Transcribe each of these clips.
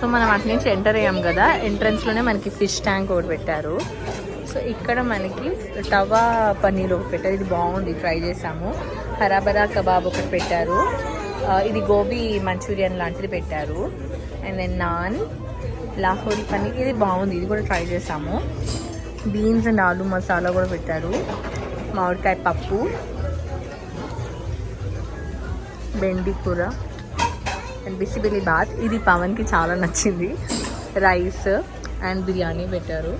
So మనం అటు నుంచి ఎంటర్ అయ్యాం కదా, ఎంట్రన్స్లోనే మనకి ఫిష్ ట్యాంక్ ఒకటి పెట్టారు. సో ఇక్కడ మనకి తవా పన్నీర్ ఒకటి పెట్టారు, ఇది బాగుంది, ట్రై చేసాము. హరాబరా కబాబ్ ఒకటి పెట్టారు, ఇది గోబీ మంచూరియన్ లాంటిది పెట్టారు. అండ్ దెన్ నాన్, లాహోరీ పన్నీర్, ఇది బాగుంది, ఇది కూడా ట్రై చేసాము. బీన్స్ అండ్ ఆలూ మసాలా కూడా పెట్టారు. మామిడికాయ పప్పు, బెండి కూర అండ్ బిసిబిలి బాత్, ఇది పవన్కి చాలా నచ్చింది. రైస్ అండ్ బిర్యానీ పెట్టారు.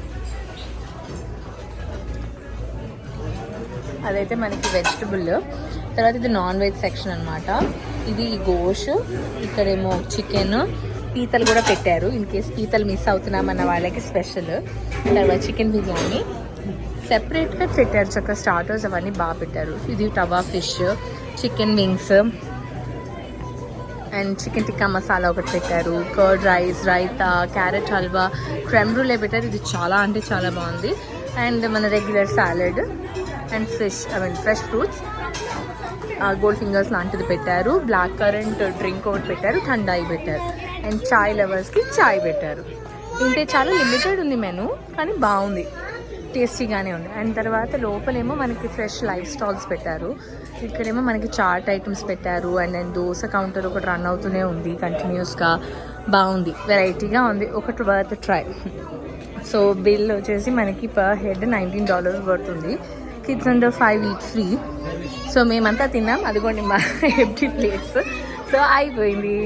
అదైతే మనకి వెజిటబుల్. తర్వాత ఇది నాన్ వెజ్ సెక్షన్ అనమాట. ఇది గోష్, ఇక్కడేమో చికెన్, పీతలు కూడా పెట్టారు. ఇన్ కేస్ పీతలు మిస్ అవుతున్నామన్న వాళ్ళకి స్పెషల్. తర్వాత చికెన్ బిర్యానీ సెపరేట్గా పెట్టారు, చక్కగా స్టార్టర్స్ అవన్నీ బాగా పెట్టారు. ఇది tawa fish, chicken wings and chicken tikka masala ఒకటి పెట్టారు. Curd rice, raita, carrot halwa, cream roll పెట్టారు, ఇది చాలా అంటే చాలా బాగుంది. అండ్ మన regular salad and fish, fresh fruits, gold fingers లాంటిది పెట్టారు. బ్లాక్ కరెంట్ డ్రింక్ ఒకటి పెట్టారు, ఠండాయి పెట్టారు. అండ్ చాయ్ లవర్స్కి చాయ్ పెట్టారు. ఇంతే, చాలా లిమిటెడ్ ఉంది మెను, కానీ బాగుంది, టేస్టీగానే ఉంది. అండ్ తర్వాత లోపలేమో మనకి ఫ్రెష్ లైఫ్ స్టాల్స్ పెట్టారు. ఇక్కడేమో మనకి చాట్ ఐటమ్స్ పెట్టారు. అండ్ దెన్ దోశ కౌంటర్ ఒకటి రన్ అవుతూనే ఉంది కంటిన్యూస్గా, బాగుంది, వెరైటీగా ఉంది, ఒకటి వర్త్ ట్రై. సో బిల్ వచ్చేసి మనకి పర్ హెడ్ $19 పడుతుంది. Kids under 5 eat free. So మేమంతా తిన్నాం, అదిగోండి మా ఎంప్టీ ప్లేట్స్. సో అయిపోయింది.